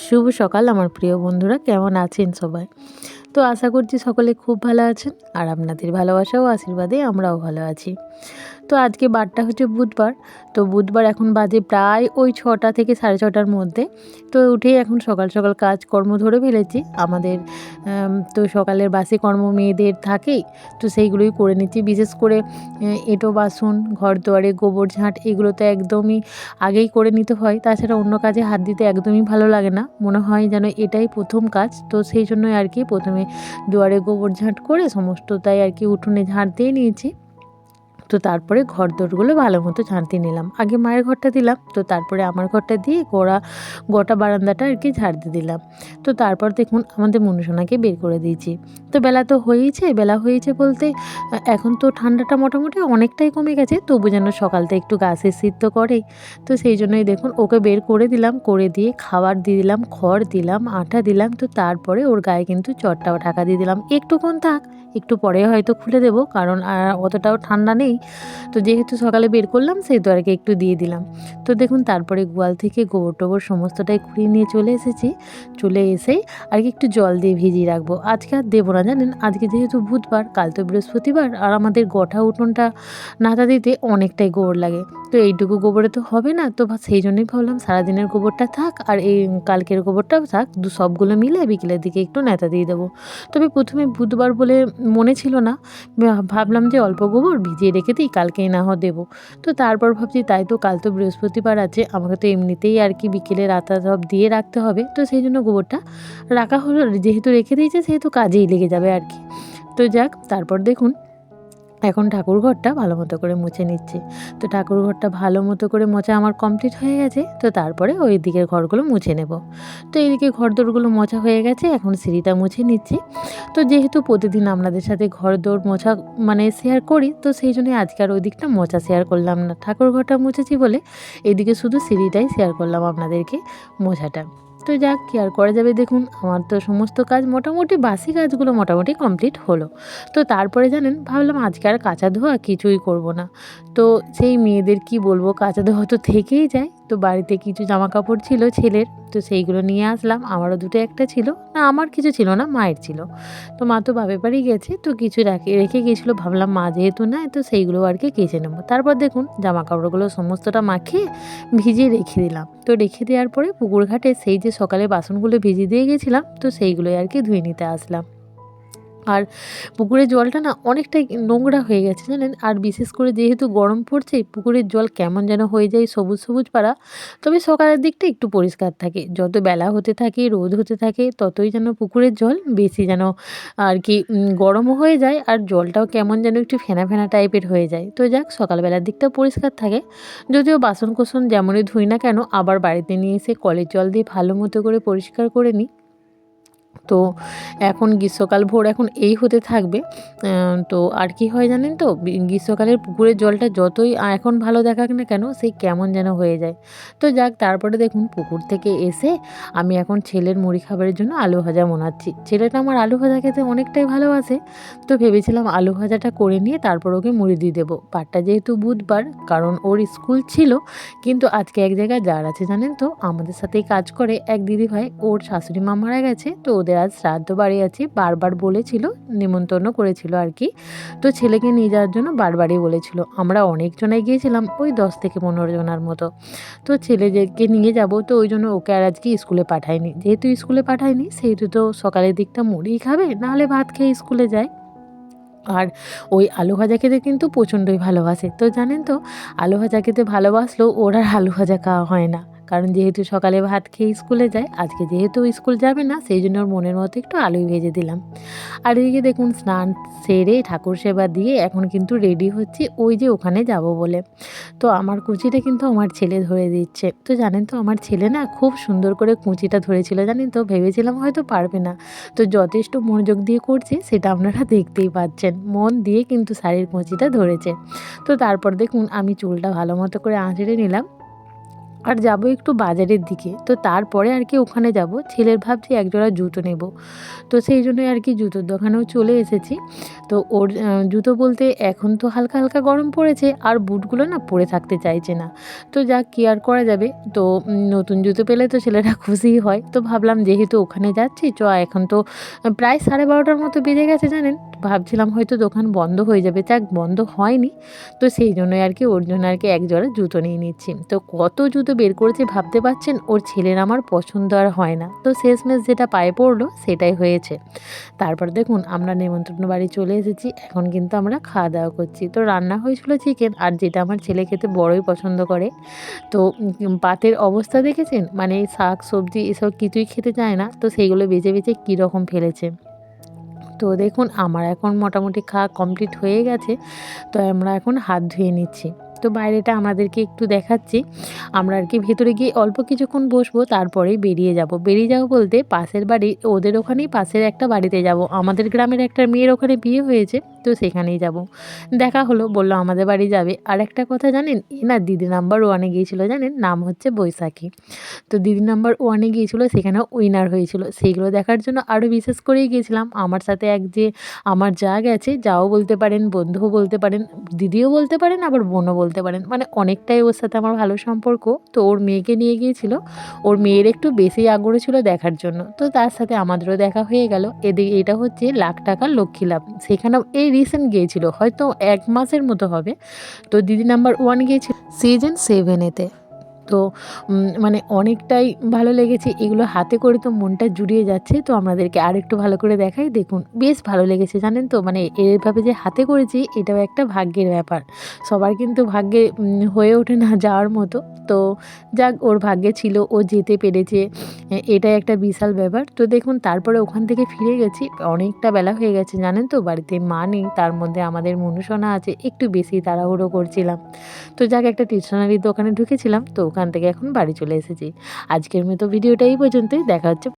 শুভ সকাল আমার প্রিয় বন্ধুরা, কেমন আছেন সবাই? তো আশা করছি সকলে খুব ভালো আছেন, আর আপনাদের ভালোবাসা ও আশীর্বাদে আমরাও ভালো আছি। তো আজকে বারটা হচ্ছে বুধবার। তো বুধবার এখন বাজে প্রায় ওই ৬টা থেকে ৬:৩০টার মধ্যে। তো উঠেই এখন সকাল সকাল কাজকর্ম ধরে ফেলেছি আমাদের। তো সকালের বাসি কর্ম মেয়েদের থাকেই, তো সেইগুলোই করে নিচ্ছি। বিশেষ করে এঁটো বাসন, ঘর দুয়ারে গোবর ঝাঁট, এগুলো তো একদমই আগেই করে নিতে হয়। তাছাড়া অন্য কাজে হাত দিতে একদমই ভালো লাগে না, মনে হয় যেন এটাই প্রথম কাজ। তো সেই জন্যই আর কি প্রথমে দুয়ারে গোবর ঝাঁট করে সমস্তটাই আর কি উঠোনে ঝাঁট দিয়ে নিয়েছি। তো তারপরে ঘরদোরগুলো ভালো মতো ঝাঁট দিয়ে নিলাম। আগে মায়ের ঘরটা দিলাম, তো তারপরে আমার ঘরটা দিয়ে গোটা বারান্দাটা আর কি ঝাড় দিয়ে দিলাম। তো তারপর দেখুন আমাদের মনুসোনাকে বের করে দিয়েছি। তো বেলা হয়েছে বলতে এখন তো ঠান্ডাটা মোটামুটি অনেকটাই কমে গেছে, তবু যেন সকালটা একটু গা শিরশির তো করেই। তো সেই জন্যই দেখুন ওকে বের করে দিলাম, করে দিয়ে খাবার দিয়ে দিলাম, খড় দিলাম, আটা দিলাম। তো তারপরে ওর গায়ে কিন্তু চটটাও ঢাকা দিয়ে দিলাম। একটুক্ষণ থাক, একটু পরে হয়তো খুলে দেবো, কারণ অতটাও ঠান্ডা নেই। তো যেহেতু সকালে বের করলাম সেহেতু আর কি একটু দিয়ে দিলাম। তো দেখুন তারপরে গোয়াল থেকে গোবর টোবর সমস্তটাই কুড়িয়ে নিয়ে চলে এসেছি। চলে এসেই আর কি একটু জল দিয়ে ভিজিয়ে রাখবো। আজকে আর দেবো না জানেন, আজকে যেহেতু বুধবার, কাল তো বৃহস্পতিবার, আর আমাদের গোটা উঠোনটা নাতা দিতে অনেকটাই গোবর লাগে। তো এইটুকু গোবরে তো হবে না, তো সেই জন্যই ভাবলাম সারাদিনের গোবরটা থাক আর এই কালকের গোবরটাও থাক, সবগুলো মিলে বিকেলের দিকে একটু ন্যাতা দিয়ে দেবো। তবে প্রথমে বুধবার বলে মনে ছিল না, ভাবলাম যে অল্প গোবর ভিজিয়ে রেখে দিই, কালকেই না হয় দেবো। তো তারপর ভাবছি তাই তো, কাল তো বৃহস্পতিবার আছে, আমাকে তো এমনিতেই আর কি বিকেলে রাতা সব দিয়ে রাখতে হবে। তো সেই জন্য গোবরটা রাখা হলো, যেহেতু রেখে দিয়েছে সেহেতু কাজেই লেগে যাবে আর কি। তো যাক, তারপর দেখুন এখন ঠাকুরঘরটা ভালো মতো করে মুছে নিচ্ছি। তো ঠাকুরঘরটা ভালো মতো করে মোছা আমার কমপ্লিট হয়ে গেছে। তো তারপরে ওই দিকের ঘরগুলো মুছে নেব। তো এইদিকে ঘরদোরগুলো মোছা হয়ে গেছে, এখন সিঁড়িটা মুছে নিচ্ছি। তো যেহেতু প্রতিদিন আপনাদের সাথে ঘরদোর মোছা মানে শেয়ার করি, তো সেই জন্যই আজকে আর ওই দিকটা মোছা শেয়ার করলাম না। ঠাকুরঘরটা মুছেছি বলে এদিকে শুধু সিঁড়িটাই শেয়ার করলাম আপনাদেরকে, মোছাটা। তো যাক, কি আর করা যাবে, দেখুন আমার তো সমস্ত কাজ মোটামুটি বাসি কাজগুলো মোটামুটি কমপ্লিট হলো। তো তারপরে জানেন ভাবলাম আজকে আর কাচা ধোয়া কিছুই করব না। তো সেই মেয়েদের কি বলবো, কাচা ধোয়া তো থেকেই যায়। তো বাড়িতে কিছু জামা কাপড় ছিল ছেলের, তো সেইগুলো নিয়ে আসলাম। আমারও দুটো একটা ছিল, না আমার কিছু ছিল না, মায়ের ছিল। তো মা তো বাপের বাড়ি গেছে, তো কিছু রেখে গিয়েছিলো, ভাবলাম মা যেহেতু নাই তো সেইগুলো আর কি কেচে নেবো। তারপর দেখুন জামা কাপড়গুলো সমস্তটা মাখিয়ে ভিজিয়ে রেখে দিলাম। তো রেখে দেওয়ার পরে পুকুর ঘাটে সেই যে সকালে বাসনগুলো ভিজিয়ে দিয়ে গেছিলাম, তো সেইগুলোই আর কি ধুয়ে নিতে আসলাম। আর পুকুরের জলটা না অনেকটাই নোংরা হয়ে গেছে জানেন, আর বিশেষ করে যেহেতু গরম পড়ছে পুকুরের জল কেমন যেন হয়ে যায় সবুজ সবুজ পাড়া। তবে সকালের দিকটা একটু পরিষ্কার থাকে, যত বেলা হতে থাকে রোদ হতে থাকে ততই যেন পুকুরের জল বেশি যেন আর কি গরমও হয়ে যায়, আর জলটাও কেমন যেন একটু ফেনা ফেনা টাইপের হয়ে যায়। তো যাক, সকালবেলার দিকটা পরিষ্কার থাকে। যদিও বাসন কোসন যেমনই ধুই না কেন, আবার বাড়িতে নিয়ে এসে কলের জল দিয়ে ভালো মতো করে পরিষ্কার করে নিই। তো এখন গ্রীষ্মকাল ভোর এখন এই হতে থাকবে। তো আর কি হয় জানেন তো, গ্রীষ্মকালের পুকুরের জলটা যতই এখন ভালো দেখাক না কেন, সেই কেমন যেন হয়ে যায়। তো যাক, তারপরে দেখুন পুকুর থেকে এসে আমি এখন ছেলের মুড়ি খাবারের জন্য আলু ভাজা বানাচ্ছি। ছেলেটা আমার আলু ভাজা খেতে অনেকটাই ভালোবাসে। তো ভেবেছিলাম আলু ভাজাটা করে নিয়ে তারপর ওকে মুড়ি দিয়ে দেবো। পাটটা যেহেতু বুধবার, কারণ ওর স্কুল ছিল, কিন্তু আজকে এক জায়গায় যাওয়ার আছে জানেন তো, আমাদের সাথেই কাজ করে এক দিদিভাই, ওর শাশুড়ি মা মারা গেছে, তো ওদের আজ শ্রাদ্ধ বাড়ি আছে, বারবার বলেছিল, নিমন্ত্রণ করেছিল আর কি। তো ছেলেকে নিয়ে যাওয়ার জন্য বারবারই বলেছিল। আমরা অনেকজনাই গিয়েছিলাম, ওই 10 থেকে 15 জনার মতো। তো ছেলেদেরকে নিয়ে যাব, তো ওই জন্য ওকে আর আজকে স্কুলে পাঠাইনি। যেহেতু স্কুলে পাঠাইনি সেহেতু তো সকালের দিকটা মুড়িই খাবে, নাহলে ভাত খেয়ে স্কুলে যায়। আর ওই আলু ভাজা খেতে কিন্তু প্রচণ্ডই ভালোবাসে। তো জানেন তো, আলু ভাজা খেতে ভালোবাসলেও ওর আর আলু ভাজা খাওয়া হয় না। কারণ যেহেতু সকালে ভাত খেয়ে স্কুলে যায়, আজকে যেহেতু স্কুল যাবে না সেই জন্য ওর মনের মতো একটু আলুই ভেজে দিলাম। আর এদিকে দেখুন স্নান সেরে ঠাকুর সেবা দিয়ে এখন কিন্তু রেডি হচ্ছি ওই যে ওখানে যাব বলে। তো আমার কুঁচিটা কিন্তু আমার ছেলে ধরে দিচ্ছে। তো জানেন তো, আমার ছেলে না খুব সুন্দর করে কুঁচিটা ধরেছিল জানেন তো, ভেবেছিলাম হয়তো পারবে না। তো যথেষ্ট মনোযোগ দিয়ে করছে সেটা আপনারা দেখতেই পাচ্ছেন, মন দিয়ে কিন্তু শাড়ির কুঁচিটা ধরেছে। তো তারপর দেখুন আমি চুলটা ভালো মতো করে আঁচড়ে নিলাম। আর যাব একটু বাজারের দিকে। তো তারপরে আর কি ওখানে যাব। ছেলের ভাবছি একজোড়া জুতো নেব। তো সেই জন্যই আর কি জুতোর দোকানেও চলে এসেছি। তো ওর জুতো বলতে এখন তো হালকা, হালকা গরম পড়েছে আর বুটগুলো না পরে থাকতে চাইছে না। তো যাক কি আর করা যাবে। তো নতুন জুতো পেলে তো ছেলেরা খুশিই হয়। তো ভাবলাম যেহেতু ওখানে যাচ্ছি এখন তো প্রায় 12:30টার মতো বেজে গেছে জানেন। ভাবছিলাম হয়তো দোকান বন্ধ হয়ে যাবে। যাক বন্ধ হয়নি। তো সেই জন্যই আর কি ওর জন্য আর কি এক জোড়া জুতো নিয়ে নিচ্ছি। তো কত জুতো বের করেছি ভাবতে পারছেন? ওর ছেলের আমার পছন্দ আর হয় না। তো শেষমেশ যেটা পায়ে পড়লো সেটাই হয়েছে। তারপর দেখুন আমরা নেমন্তন্ন বাড়ি চলে এসেছি। এখন কিন্তু আমরা খাওয়া-দাওয়া করছি। তো রান্না হয়েছিল চিকেন, আর যেটা আমার ছেলে খেতে বড়ই পছন্দ করে। তো পাতের অবস্থা দেখেছেন? মানে শাক, সবজি এসব কিছুই খেতে চায় না। তো সেইগুলো বেছে, বেছে কীরকম ফেলেছে। তো দেখুন আমার এখন মোটামুটি খাওয়া কমপ্লিট হয়ে গেছে। তো আমরা এখন হাত ধুয়ে নিচ্ছি। তো বাইরেটা আমাদেরকে একটু দেখাচ্ছি। আমরা আর কি ভেতরে গিয়ে অল্প কিছুক্ষণ বসবো, তারপরেই বেরিয়ে যাব। বেরিয়ে যাব বলতে পাশের বাড়ি ওদের ওখানেই পাশের একটা বাড়িতে যাব। আমাদের গ্রামের একটা মেয়ের ওখানে বিয়ে হয়েছে, তো সেখানেই যাব। দেখা হলো, বলল আমাদের বাড়ি যাবে। আর একটা কথা জানেন, এ না দিদি নাম্বার 1 এ গিয়েছিল জানেন? নাম হচ্ছে বৈশাখী। তো দিদি নাম্বার 1 এ গিয়েছিল, সেখানেও উইনার হয়েছিল। সেইগুলো দেখার জন্য আরও বিশেষ করেই গিয়েছিলাম। আমার সাথে এক যে আমার যা গেছে, যাও বলতে পারেন, বন্ধুও বলতে পারেন, দিদিও বলতে পারেন, আবার বোনও বলতে পারেন। মানে অনেকটাই ওর সাথে আমার ভালো সম্পর্ক। তো ওর মেয়েকে নিয়ে গিয়েছিল। ওর মেয়ের একটু বেশি আগ্রহ ছিল দেখার জন্য। তো তার সাথে আমাদেরও দেখা হয়ে গেল। এটা হচ্ছে লাখ টাকার লক্ষ্মী লাভ। সেখানেও এই রিসেন্ট গিয়েছিল, হয়তো 1 মাসের মতো হবে। তো দিদি নাম্বার 1 গিয়েছিল সিজন 7 এতে। তো মানে অনেকটাই ভালো লেগেছে। এগুলো হাতে করে তো মনটা জুড়িয়ে যাচ্ছে। তো আপনাদেরকে আরেকটু ভালো করে দেখাই, দেখুন বেশ ভালো লেগেছে জানেন তো। মানে এভাবে যে হাতে করেছি এটাও একটা ভাগ্যের ব্যাপার। সবার কিন্তু ভাগ্যে হয়ে ওঠে না যাওয়ার মতো। তো যাক ওর ভাগ্যে ছিল, ও যেতে পেরেছে। এটাই একটা বিশাল ব্যাপার। তো দেখুন তারপরে ওখান থেকে ফিরে গেছি। অনেকটা বেলা হয়ে গেছে জানেন তো। বাড়িতে মা নেই, তার মধ্যে আমাদের মনুষনা আছে। একটু বেশি তাড়াহুড়ো করছিলাম। তো যাক একটা স্টেশনারির দোকানে ঢুকেছিলাম। তো ওখান থেকে এখন বাড়ি চলে এসেছি। আজকের মতো ভিডিওটা এই পর্যন্তই। দেখা হচ্ছে